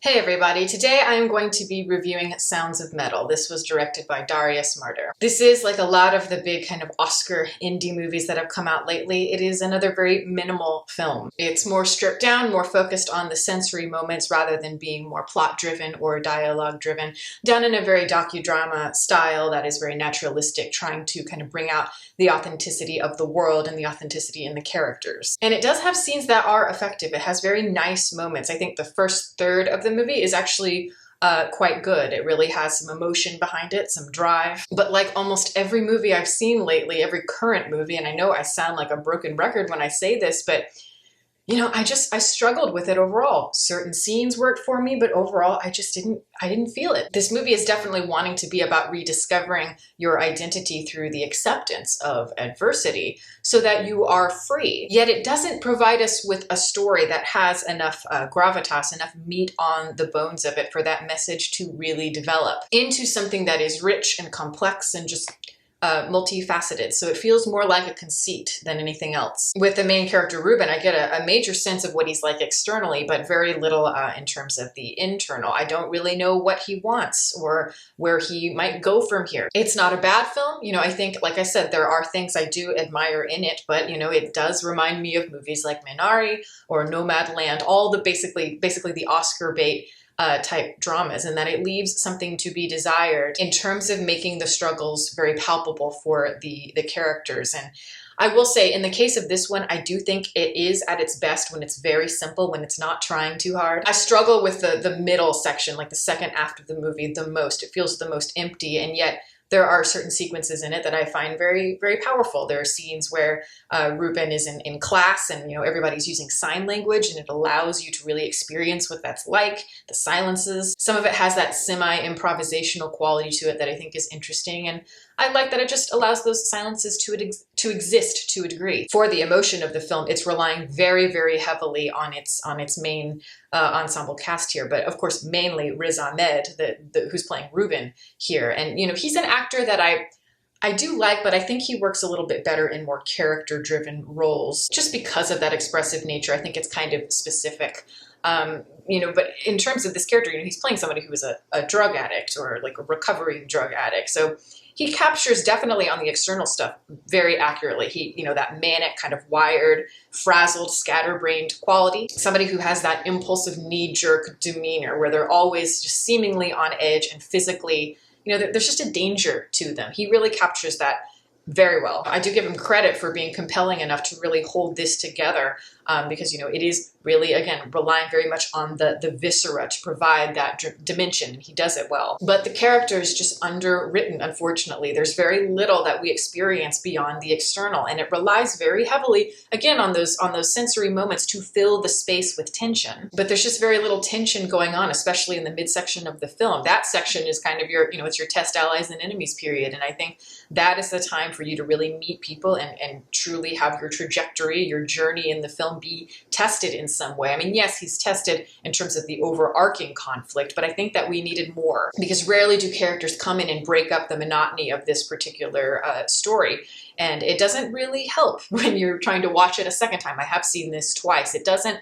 Hey everybody, today I am going to be reviewing Sounds of Metal. This was directed by Darius Marder. This is like a lot of the big kind of Oscar indie movies that have come out lately. It is another very minimal film. It's more stripped down, more focused on the sensory moments rather than being more plot driven or dialogue driven, done in a very docudrama style that is very naturalistic, trying to kind of bring out the authenticity of the world and the authenticity in the characters. And it does have scenes that are effective. It has very nice moments. I think the first third of the movie is actually quite good. It really has some emotion behind it, some drive. But like almost every movie I've seen lately, every current movie, and I know I sound like a broken record when I say this, but you know, I struggled with it overall. Certain scenes worked for me, but overall I didn't feel it. This movie is definitely wanting to be about rediscovering your identity through the acceptance of adversity so that you are free. Yet it doesn't provide us with a story that has enough gravitas, enough meat on the bones of it for that message to really develop into something that is rich and complex and just multifaceted, so it feels more like a conceit than anything else. With the main character, Ruben, I get a major sense of what he's like externally, but very little in terms of the internal. I don't really know what he wants or where he might go from here. It's not a bad film. You know, I think, like I said, there are things I do admire in it, but you know, it does remind me of movies like Minari or Nomadland, all the basically the Oscar bait type dramas, and that it leaves something to be desired in terms of making the struggles very palpable for the characters. And I will say, in the case of this one, I do think it is at its best when it's very simple, when it's not trying too hard. I struggle with the middle section, like the second act of the movie, the most. It feels the most empty, and yet there are certain sequences in it that I find very, very powerful. There are scenes where Ruben is in class and, you know, everybody's using sign language, and it allows you to really experience what that's like, the silences. Some of it has that semi-improvisational quality to it that I think is interesting, and I like that it just allows those silences to exist to a degree. For the emotion of the film, it's relying very, very heavily on its main ensemble cast here, but of course mainly Riz Ahmed, who's playing Ruben here. And you know, he's an actor that I do like, but I think he works a little bit better in more character-driven roles just because of that expressive nature. I think it's kind of specific. You know, but in terms of this character, you know, he's playing somebody who is a drug addict or like a recovering drug addict. So he captures definitely on the external stuff very accurately. He, you know, that manic kind of wired, frazzled, scatterbrained quality. Somebody who has that impulsive knee-jerk demeanor where they're always just seemingly on edge and physically, you know, there's just a danger to them. He really captures that very well. I do give him credit for being compelling enough to really hold this together because, you know, it is really, again, relying very much on the viscera to provide that dimension. He does it well. But the character is just underwritten, unfortunately. There's very little that we experience beyond the external, and it relies very heavily, again, on those sensory moments to fill the space with tension. But there's just very little tension going on, especially in the midsection of the film. That section is kind of your, you know, it's your test allies and enemies period, and I think that is the time for you to really meet people and truly have your trajectory, your journey in the film be tested in some way. I mean, yes, he's tested in terms of the overarching conflict, but I think that we needed more because rarely do characters come in and break up the monotony of this particular story. And it doesn't really help when you're trying to watch it a second time. I have seen this twice. It doesn't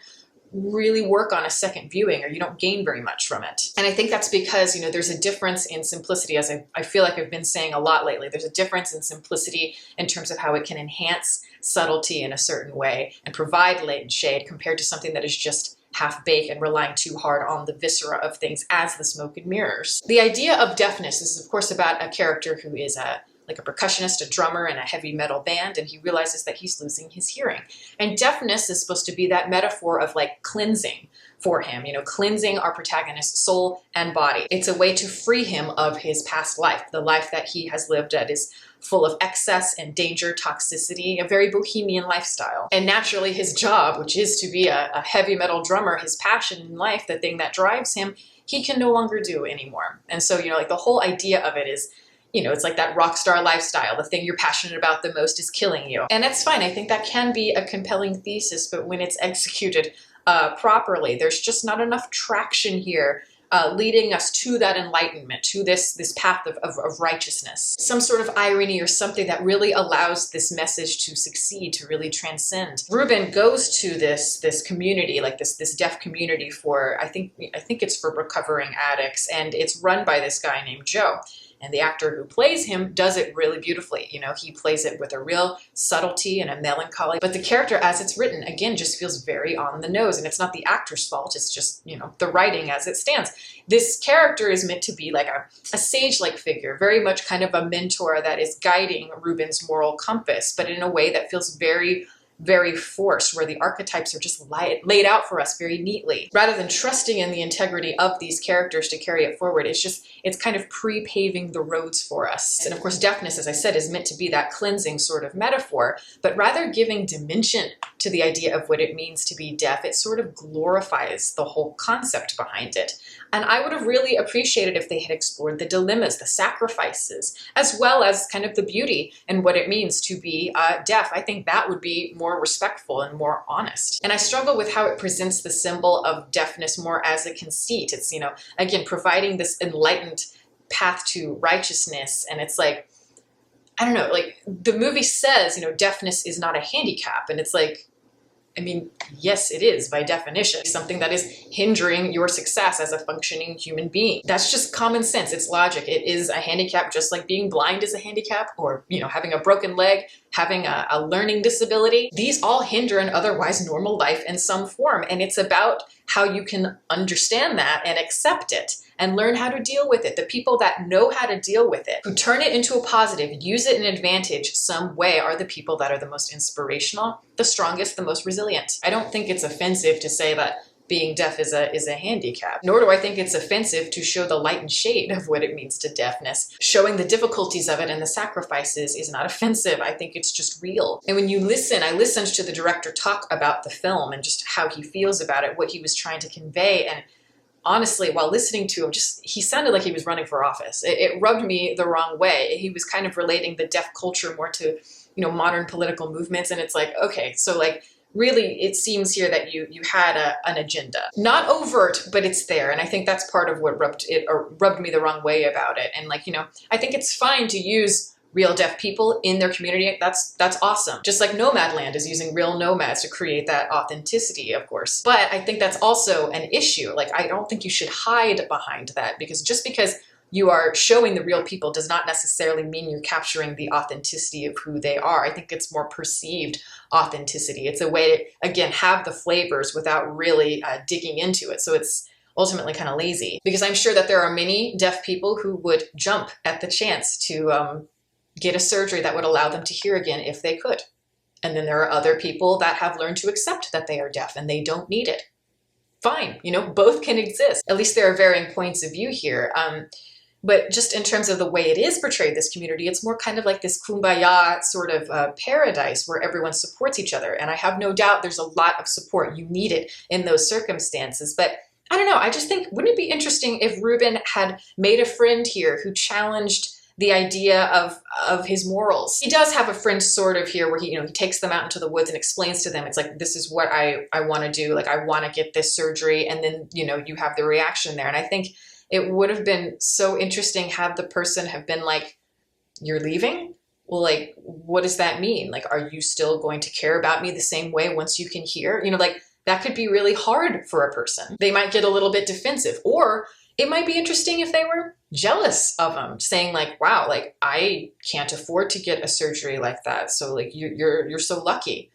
really work on a second viewing, or you don't gain very much from it. And I think that's because, you know, there's a difference in simplicity, as I feel like I've been saying a lot lately. There's a difference in simplicity in terms of how it can enhance subtlety in a certain way and provide latent shade compared to something that is just half-baked and relying too hard on the viscera of things as the smoke and mirrors. The idea of deafness is, of course, about a character who is like a percussionist, a drummer in a heavy metal band, and he realizes that he's losing his hearing. And deafness is supposed to be that metaphor of like cleansing for him, you know, cleansing our protagonist's soul and body. It's a way to free him of his past life, the life that he has lived that is full of excess and danger, toxicity, a very bohemian lifestyle. And naturally his job, which is to be a heavy metal drummer, his passion in life, the thing that drives him, he can no longer do anymore. And so, you know, like the whole idea of it is, you know, it's like that rock star lifestyle. The thing you're passionate about the most is killing you. And that's fine. I think that can be a compelling thesis, but when it's executed properly, there's just not enough traction here leading us to that enlightenment, to this path of righteousness. Some sort of irony or something that really allows this message to succeed, to really transcend. Reuben goes to this community, like this deaf community for, I think it's for recovering addicts, and it's run by this guy named Joe. And the actor who plays him does it really beautifully. You know, he plays it with a real subtlety and a melancholy. But the character as it's written, again, just feels very on the nose. And it's not the actor's fault. It's just, you know, the writing as it stands. This character is meant to be like a sage-like figure, very much kind of a mentor that is guiding Reuben's moral compass, but in a way that feels very forced, where the archetypes are just laid out for us very neatly. Rather than trusting in the integrity of these characters to carry it forward, it's kind of pre-paving the roads for us. And of course, deafness, as I said, is meant to be that cleansing sort of metaphor, but rather giving dimension to the idea of what it means to be deaf, it sort of glorifies the whole concept behind it. And I would have really appreciated if they had explored the dilemmas, the sacrifices, as well as kind of the beauty and what it means to be deaf. I think that would be more respectful and more honest. And I struggle with how it presents the symbol of deafness more as a conceit. It's, you know, again, providing this enlightened path to righteousness. And it's like, I don't know, like the movie says, you know, deafness is not a handicap. And it's like, I mean, yes, it is by definition, something that is hindering your success as a functioning human being. That's just common sense. It's logic. It is a handicap, just like being blind is a handicap, or, you know, having a broken leg, having a learning disability. These all hinder an otherwise normal life in some form. And it's about how you can understand that and accept it and learn how to deal with it. The people that know how to deal with it, who turn it into a positive, use it in advantage some way, are the people that are the most inspirational, the strongest, the most resilient. I don't think it's offensive to say that being deaf is a handicap, nor do I think it's offensive to show the light and shade of what it means to deafness. Showing the difficulties of it and the sacrifices is not offensive. I think it's just real. And when you listen, I listened to the director talk about the film and just how he feels about it, what he was trying to convey, and honestly, while listening to him, he sounded like he was running for office. It rubbed me the wrong way. He was kind of relating the deaf culture more to, you know, modern political movements. And it's like, okay, so like, really, it seems here that you had an agenda. Not overt, but it's there. And I think that's part of what rubbed me the wrong way about it. And like, you know, I think it's fine to use real deaf people in their community. That's awesome. Just like Nomadland is using real nomads to create that authenticity, of course. But I think that's also an issue. Like, I don't think you should hide behind that, because just because you are showing the real people does not necessarily mean you're capturing the authenticity of who they are. I think it's more perceived authenticity. It's a way to, again, have the flavors without really digging into it. So it's ultimately kind of lazy, because I'm sure that there are many deaf people who would jump at the chance to get a surgery that would allow them to hear again if they could. And then there are other people that have learned to accept that they are deaf and they don't need it. Fine, you know, both can exist. At least there are varying points of view here. But just in terms of the way it is portrayed, this community, it's more kind of like this kumbaya sort of paradise where everyone supports each other. And I have no doubt there's a lot of support. You need it in those circumstances. But I don't know, I just think, wouldn't it be interesting if Reuben had made a friend here who challenged the idea of his morals? He does have a friend sort of here where he takes them out into the woods and explains to them, it's like, this is what I want to do. Like, I want to get this surgery. And then, you have the reaction there. And I think it would have been so interesting had the person have been like, you're leaving? Well, like, what does that mean? Like, are you still going to care about me the same way once you can hear? Like, that could be really hard for a person. They might get a little bit defensive, or it might be interesting if they were jealous of him, saying like, wow, like, I can't afford to get a surgery like that. So like, you're so lucky.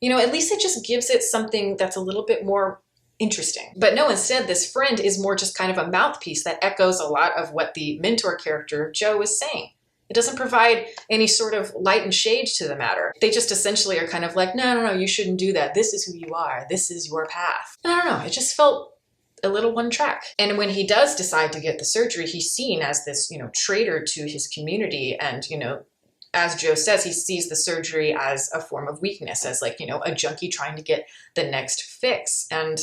At least it just gives it something that's a little bit more interesting. But no, instead, this friend is more just kind of a mouthpiece that echoes a lot of what the mentor character, Joe, is saying. It doesn't provide any sort of light and shade to the matter. They just essentially are kind of like, no, you shouldn't do that. This is who you are. This is your path. And I don't know, it just felt a little one track. And when he does decide to get the surgery, he's seen as this, traitor to his community. And, as Joe says, he sees the surgery as a form of weakness, as like, a junkie trying to get the next fix. And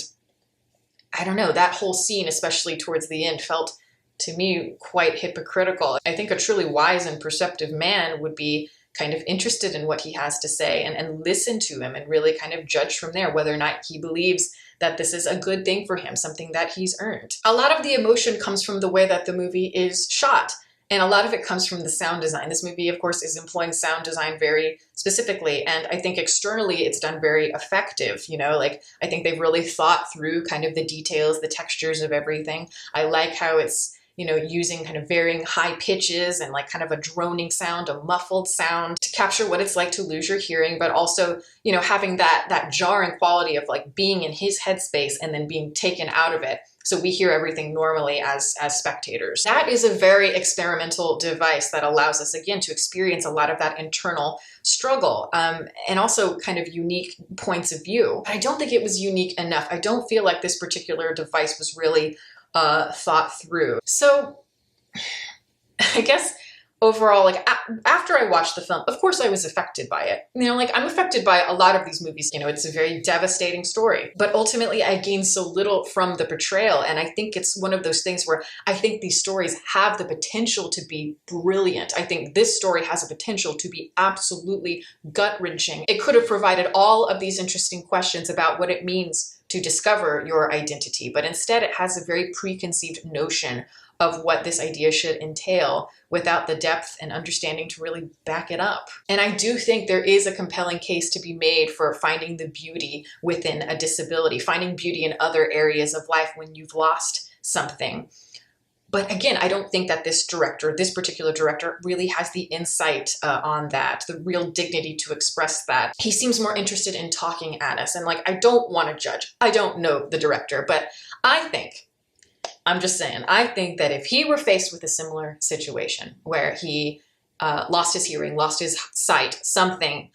I don't know, that whole scene, especially towards the end, felt to me quite hypocritical. I think a truly wise and perceptive man would be kind of interested in what he has to say and listen to him and really kind of judge from there whether or not he believes that this is a good thing for him, something that he's earned. A lot of the emotion comes from the way that the movie is shot. And a lot of it comes from the sound design. This movie, of course, is employing sound design very specifically. And I think externally it's done very effective. You know, like I think they've really thought through kind of the details, the textures of everything. I like how it's, you know, using kind of varying high pitches and like kind of a droning sound, a muffled sound to capture what it's like to lose your hearing, but also, you know, having that jarring quality of like being in his headspace and then being taken out of it. So we hear everything normally as spectators. That is a very experimental device that allows us, again, to experience a lot of that internal struggle and also kind of unique points of view. But I don't think it was unique enough. I don't feel like this particular device was really thought through. So I guess overall, like after I watched the film, of course I was affected by it. You know, like I'm affected by a lot of these movies. You know, it's a very devastating story, but ultimately I gained so little from the portrayal. And I think it's one of those things where I think these stories have the potential to be brilliant. I think this story has a potential to be absolutely gut-wrenching. It could have provided all of these interesting questions about what it means to discover your identity, but instead it has a very preconceived notion of what this idea should entail without the depth and understanding to really back it up. And I do think there is a compelling case to be made for finding the beauty within a disability, finding beauty in other areas of life when you've lost something. But again, I don't think that this particular director, really has the insight on that, the real dignity to express that. He seems more interested in talking at us. And like, I don't want to judge. I don't know the director, but I'm just saying, I think that if he were faced with a similar situation where he lost his hearing, lost his sight, something,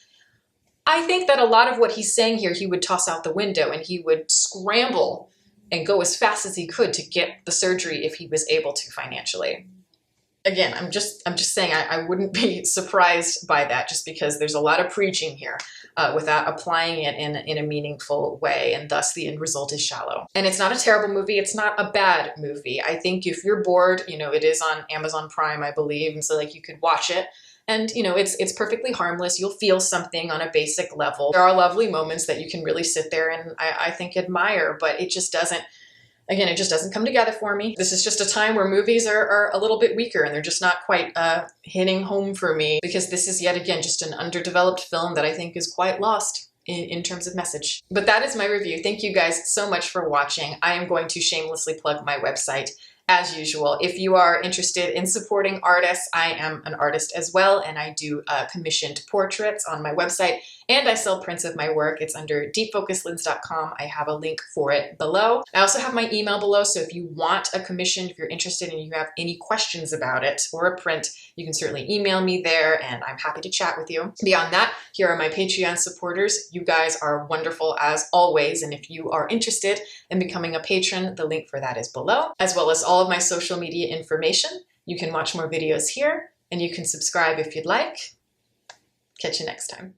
I think that a lot of what he's saying here, he would toss out the window and he would scramble and go as fast as he could to get the surgery if he was able to financially. Again, I'm just saying I wouldn't be surprised by that just because there's a lot of preaching here without applying it in a meaningful way, and thus the end result is shallow. And it's not a terrible movie. It's not a bad movie. I think if you're bored, you know, it is on Amazon Prime, I believe, and so like you could watch it. And, you know, it's perfectly harmless. You'll feel something on a basic level. There are lovely moments that you can really sit there and I think admire, but it just doesn't come together for me. This is just a time where movies are a little bit weaker and they're just not quite hitting home for me because this is yet again just an underdeveloped film that I think is quite lost in terms of message. But that is my review. Thank you guys so much for watching. I am going to shamelessly plug my website as usual. If you are interested in supporting artists, I am an artist as well, and I do commissioned portraits on my website, and I sell prints of my work. It's under deepfocuslens.com. I have a link for it below. I also have my email below, so if you want a commission, if you're interested and you have any questions about it or a print, you can certainly email me there, and I'm happy to chat with you. Beyond that, here are my Patreon supporters. You guys are wonderful as always, and if you are interested in becoming a patron, the link for that is below, as well as all of my social media information. You can watch more videos here, and you can subscribe if you'd like. Catch you next time.